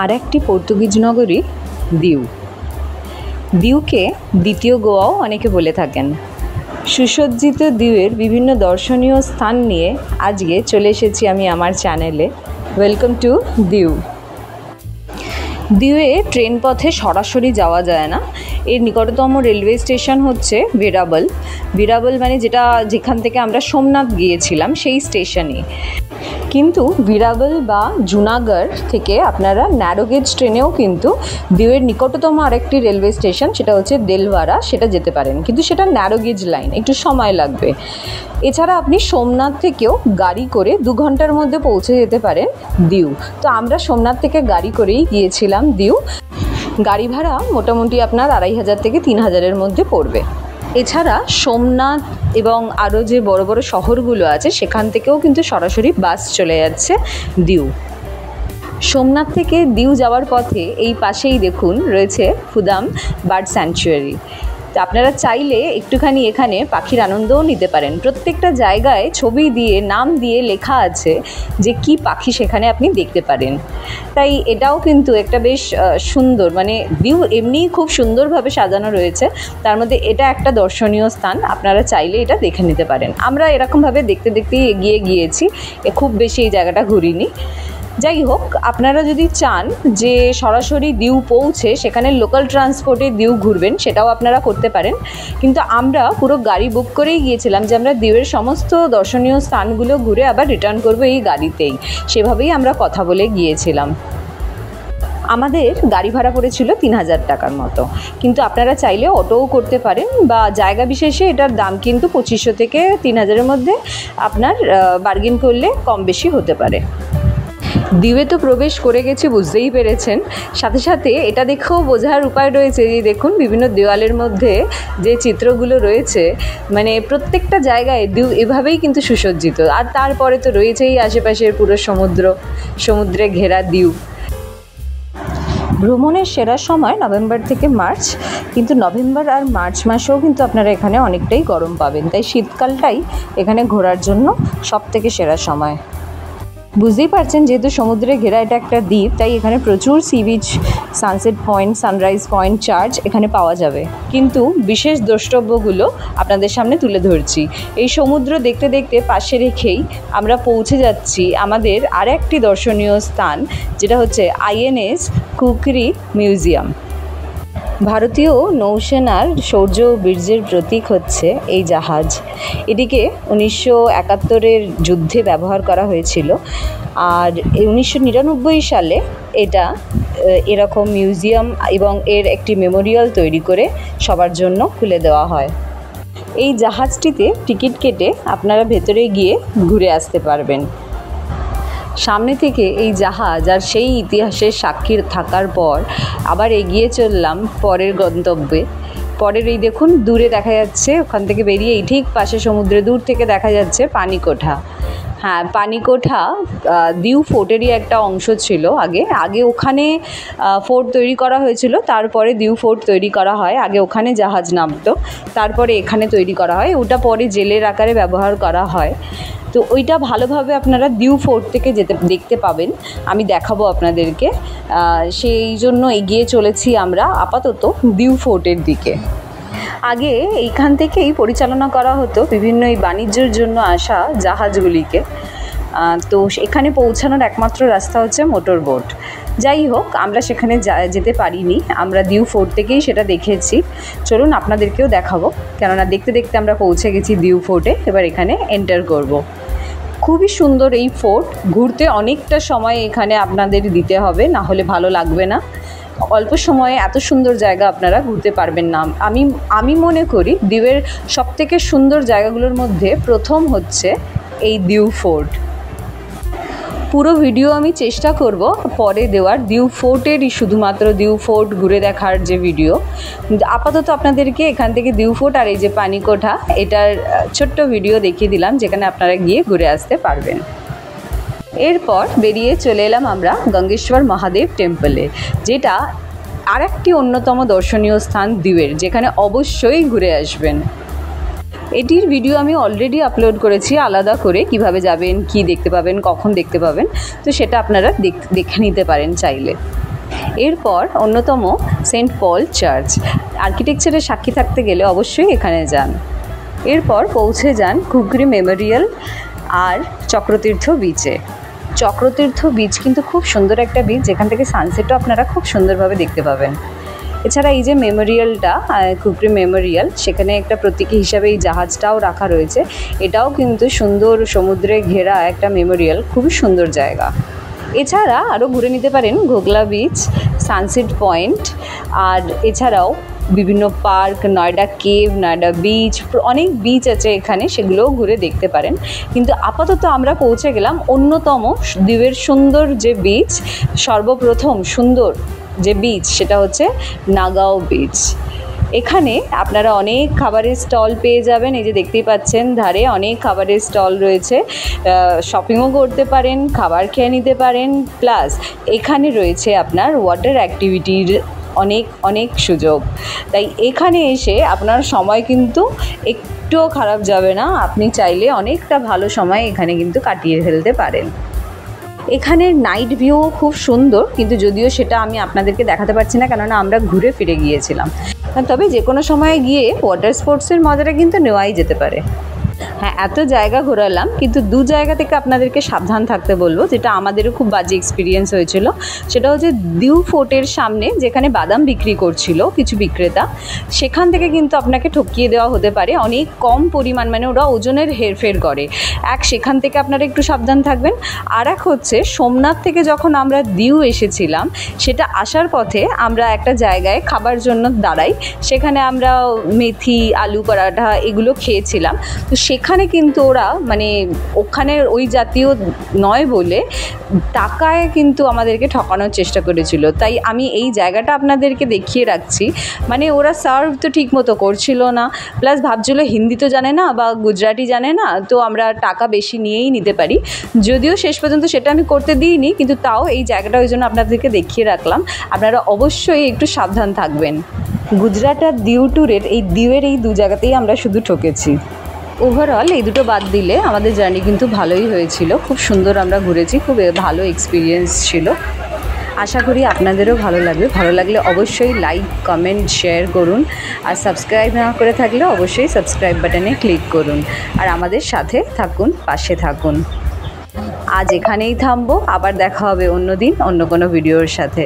আর একটি পর্তুগিজ নগরী দিউ। দিউকে দ্বিতীয় গোয়াও অনেকে বলে থাকেন। সুসজ্জিত দিউয়ের বিভিন্ন দর্শনীয় স্থান নিয়ে আজকে চলে এসেছি আমি আমার চ্যানেলে। Welcome to Diu. দিউয়ে ট্রেন পথে সরাসরি যাওয়া যায় না। এর নিকটতম রেলওয়ে স্টেশন হচ্ছে ভেরাবল। ভেরাবল মানে যেখান থেকে আমরা সোমনাথ গিয়েছিলাম সেই স্টেশনে। কিন্তু ভেরাবল বা জুনাগড় থেকে আপনারা ন্যারোগেজ ট্রেনেও কিন্তু দিউয়ের নিকটতম আরেকটি রেলওয়ে স্টেশন, সেটা হচ্ছে দেলওয়ারা, সেটা যেতে পারেন। কিন্তু সেটা ন্যারোগেজ লাইন, একটু সময় লাগবে। এছাড়া আপনি সোমনাথ থেকেও গাড়ি করে 2 ঘন্টার মধ্যে পৌঁছে যেতে পারেন দিউ। তো আমরা সোমনাথ থেকে গাড়ি করেই গিয়েছিলাম দিউ। গাড়ি ভাড়া মোটামুটি আপনার 2500 থেকে 3000-এর মধ্যে পড়বে। এছাড়া সোমনাথ এবং আরও যে বড় বড় শহরগুলো আছে সেখান থেকেও কিন্তু সরাসরি বাস চলে যাচ্ছে দিউ। সোমনাথ থেকে দিউ যাওয়ার পথে এই পাশেই দেখুন রয়েছে ফুদাম বার্ড স্যাংচুয়ারি। তো আপনারা চাইলে একটুখানি এখানে পাখির আনন্দও নিতে পারেন। প্রত্যেকটা জায়গায় ছবি দিয়ে নাম দিয়ে লেখা আছে যে কি পাখি সেখানে আপনি দেখতে পারেন। তাই এটাও কিন্তু একটা বেশ সুন্দর, মানে দিউ এমনিই খুব সুন্দরভাবে সাজানো রয়েছে, তার মধ্যে এটা একটা দর্শনীয় স্থান। আপনারা চাইলে এটা দেখে নিতে পারেন। আমরা এরকমভাবে দেখতে দেখতেই এগিয়ে গিয়েছি, খুব বেশি এই জায়গাটা ঘুরিনি। যাই হোক, আপনারা যদি চান যে সরাসরি দিউ পৌঁছে সেখানে লোকাল ট্রান্সপোর্টে দিউ ঘুরবেন, সেটাও আপনারা করতে পারেন। কিন্তু আমরা পুরো গাড়ি বুক করেই গিয়েছিলাম যে আমরা দিউয়ের সমস্ত দর্শনীয় স্থানগুলো ঘুরে আবার রিটার্ন করবো এই গাড়িতেই। সেভাবেই আমরা কথা বলে গিয়েছিলাম। আমাদের গাড়ি ভাড়া পড়েছিল 3000 টাকার মতো। কিন্তু আপনারা চাইলে অটোও করতে পারেন, বা জায়গা বিশেষে এটার দাম কিন্তু 2500 থেকে 3000-এর মধ্যে আপনার বার্গেন করলে কম বেশি হতে পারে। দিউয়ে তো প্রবেশ করে গেছি, বুঝতেই পেরেছেন। সাথে সাথে এটা দেখেও বোঝার উপায় রয়েছে যে দেখুন বিভিন্ন দেওয়ালের মধ্যে যে চিত্রগুলো রয়েছে, মানে প্রত্যেকটা জায়গায় দিউ এভাবেই কিন্তু সুসজ্জিত। আর তারপরে তো রয়েছেই আশেপাশের পুরো সমুদ্রে ঘেরা দিউ। ভ্রমণের সেরা সময় নভেম্বর থেকে মার্চ, কিন্তু নভেম্বর আর মার্চ মাসেও কিন্তু আপনারা এখানে অনেকটাই গরম পাবেন। তাই শীতকালটাই এখানে ঘোরার জন্য সবথেকে সেরা সময়। বুঝতেই পারছেন যেহেতু সমুদ্রে ঘেরা এটা একটা দ্বীপ, তাই এখানে প্রচুর sea beach, sunset point, sunrise point, church এখানে পাওয়া যাবে। কিন্তু বিশেষ দ্রষ্টব্যগুলো আপনাদের সামনে তুলে ধরছি। এই সমুদ্র দেখতে দেখতে পাশে রেখেই আমরা পৌঁছে যাচ্ছি আমাদের আর একটি দর্শনীয় স্থান, যেটা হচ্ছে INS কুকরি মিউজিয়াম। ভারতীয় নৌসেনার শৌর্য ও বীর্যের প্রতীক হচ্ছে এই জাহাজ। এটিকে 1971-এর যুদ্ধে ব্যবহার করা হয়েছিল। আর 1999 সালে এটা এরকম মিউজিয়াম এবং এর একটি মেমোরিয়াল তৈরি করে সবার জন্য খুলে দেওয়া হয়। এই জাহাজটিতে টিকিট কেটে আপনারা ভেতরে গিয়ে ঘুরে আসতে পারবেন। সামনে থেকে এই জাহাজ আর সেই ইতিহাসের সাক্ষী থাকার পর আবার এগিয়ে চললাম পরের গন্তব্যে। পরের এই দেখুন দূরে দেখা যাচ্ছে, ওখান থেকে বেরিয়েই ঠিক পাশে সমুদ্রে দূর থেকে দেখা যাচ্ছে পানিকোঠা। হ্যাঁ, পানিকোঠা দিউ ফোর্টেরই একটা অংশ ছিল। আগে ওখানে ফোর্ট তৈরি করা হয়েছিল, তারপরে দিউ ফোর্ট তৈরি করা হয়। আগে ওখানে জাহাজ নামতো, তারপরে এখানে তৈরি করা হয়। ওটা পরে জেলের আকারে ব্যবহার করা হয়। তো ওইটা ভালোভাবে আপনারা দিউ ফোর্ট থেকে দেখতে পাবেন, আমি দেখাবো আপনাদেরকে। সেই জন্য এগিয়ে চলেছি আমরা আপাতত দিউ ফোর্টের দিকে। আগে এইখান থেকেই পরিচালনা করা হতো বিভিন্ন এই বাণিজ্যের জন্য আসা জাহাজগুলিকে। তো এখানে পৌঁছানোর একমাত্র রাস্তা হচ্ছে মোটর বোট। যাই হোক, আমরা সেখানে যেতে পারিনি, আমরা দিউ ফোর্ট থেকেই সেটা দেখেছি। চলুন আপনাদেরকেও দেখাবো, কেননা দেখতে দেখতে আমরা পৌঁছে গেছি দিউ ফোর্টে। এবার এখানে এন্টার করব। খুবই সুন্দর এই ফোর্ট, ঘুরতে অনেকটা সময় এখানে আপনাদের দিতে হবে, না হলে ভালো লাগবে না। অল্প সময়ে এত সুন্দর জায়গা আপনারা ঘুরতে পারবেন না। আমি মনে করি দিউয়ের সবথেকে সুন্দর জায়গাগুলোর মধ্যে প্রথম হচ্ছে এই দিউ ফোর্ট। পুরো ভিডিও আমি চেষ্টা করব পরে দেওয়ার, দিউ ফোর্টেরই শুধুমাত্র দিউ ফোর্ট ঘুরে দেখার যে ভিডিও। আপাতত আপনাদেরকে এখান থেকে দিউ ফোর্ট আর এই যে পানিকোঠা এটার ছোট্ট ভিডিও দেখিয়ে দিলাম, যেখানে আপনারা গিয়ে ঘুরে আসতে পারবেন। এরপর বেরিয়ে চলে এলাম আমরা গঙ্গেশ্বর মহাদেব টেম্পলে, যেটা আর একটি অন্যতম দর্শনীয় স্থান দিউয়ের, যেখানে অবশ্যই ঘুরে আসবেন। এটির ভিডিও আমি অলরেডি আপলোড করেছি আলাদা করে, কিভাবে যাবেন, কি দেখতে পাবেন, কখন দেখতে পাবেন, তো সেটা আপনারা দেখে নিতে পারেন চাইলে। এরপর অন্যতম সেন্ট পল চার্চ, আর্কিটেকচারের সাক্ষী থাকতে গেলে অবশ্যই এখানে যান। এরপর পৌঁছে যান ঘুগরি মেমোরিয়াল আর চক্রতীর্থ বিচে। চক্রতীর্থ বিচ কিন্তু খুব সুন্দর একটা বিচ, যেখান থেকে সানসেটও আপনারা খুব সুন্দরভাবে দেখতে পাবেন। এছাড়া এই যে মেমোরিয়ালটা, ঘুগরি মেমোরিয়াল, সেখানে একটা প্রতীকী হিসাবে এই জাহাজটাও রাখা রয়েছে। এটাও কিন্তু সুন্দর সমুদ্রে ঘেরা একটা মেমোরিয়াল, খুবই সুন্দর জায়গা। এছাড়া আরও ঘুরে নিতে পারেন ঘোগলা বিচ, সানসেট পয়েন্ট, আর এছাড়াও বিভিন্ন park, Noida cave, Noida beach, অনেক বিচ আছে এখানে, সেগুলোও ঘুরে দেখতে পারেন। কিন্তু আপাতত আমরা পৌঁছে গেলাম অন্যতম দ্বীপের সুন্দর যে বিচ, সর্বপ্রথম সুন্দর যে বিচ, সেটা হচ্ছে নাগাও বিচ। এখানে আপনারা অনেক খাবারের স্টল পেয়ে যাবেন। এই যে দেখতেই পাচ্ছেন ধারে অনেক খাবারের স্টল রয়েছে, শপিংও করতে পারেন, খাবার খেয়ে নিতে পারেন, প্লাস এখানে রয়েছে আপনার ওয়াটার অ্যাক্টিভিটির অনেক সুযোগ। তাই এখানে এসে আপনার সময় কিন্তু একটুও খারাপ যাবে না, আপনি চাইলে অনেকটা ভালো সময় এখানে কিন্তু কাটিয়ে ফেলতে পারেন। এখানের নাইট ভিউ খুব সুন্দর, কিন্তু যদিও সেটা আমি আপনাদেরকে দেখাতে পারছি না, কেননা আমরা ঘুরে ফিরে গিয়েছিলাম। তবে যে কোনো সময় গিয়ে ওয়াটার স্পোর্টসের মজাটা কিন্তু নেওয়াই যেতে পারে। হ্যাঁ, এত জায়গা ঘোরালাম, কিন্তু দু জায়গা থেকে আপনাদেরকে সাবধান থাকতে বলবো, যেটা আমাদেরও খুব বাজে এক্সপিরিয়েন্স হয়েছিল। সেটা হচ্ছে দিউ ফোর্টের সামনে যেখানে বাদাম বিক্রি করছিল কিছু বিক্রেতা, সেখান থেকে কিন্তু আপনাকে ঠকিয়ে দেওয়া হতে পারে অনেক কম পরিমাণ, মানে ওরা ওজনের হেরফের করে। সেখান থেকে আপনারা একটু সাবধান থাকবেন। আর এক হচ্ছে সোমনাথ থেকে যখন আমরা দিউ এসেছিলাম, সেটা আসার পথে আমরা একটা জায়গায় খাবার জন্য দাঁড়াই, সেখানে আমরা মেথি, আলু পরাঠা এগুলো খেয়েছিলাম। তো সেখানে কিন্তু ওরা মানে ওখানে ওই জাতীয় নয় বলে টাকায় কিন্তু আমাদেরকে ঠকানোর চেষ্টা করেছিল। তাই আমি এই জায়গাটা আপনাদেরকে দেখিয়ে রাখছি। মানে ওরা সার্ভ তো ঠিক মতো করছিল না, প্লাস ভাবছিল হিন্দি তো জানে না বা গুজরাটি জানে না, তো আমরা টাকা বেশি নিয়েই নিতে পারি। যদিও শেষ পর্যন্ত সেটা আমি করতে দিইনি, কিন্তু তাও এই জায়গাটা ওই জন্য আপনাদেরকে দেখিয়ে রাখলাম। আপনারা অবশ্যই একটু সাবধান থাকবেন। গুজরাট আর দিউ ট্যুরের দিউয়ের এই দু জায়গাতেই আমরা শুধু ঠকেছি। ওভারঅল এই দুটো বাদ দিলে আমাদের জার্নি কিন্তু ভালোই হয়েছিল, খুব সুন্দর আমরা ঘুরেছি, খুব ভালো এক্সপিরিয়েন্স ছিল। আশা করি আপনাদেরও ভালো লাগবে। ভালো লাগলে অবশ্যই লাইক, কমেন্ট, শেয়ার করুন। আর সাবস্ক্রাইব না করে থাকলে অবশ্যই সাবস্ক্রাইব বাটনে ক্লিক করুন। আর আমাদের সাথে থাকুন, পাশে থাকুন। আজ এখানেই থামবো, আবার দেখা হবে অন্য দিন অন্য কোনো ভিডিওর সাথে।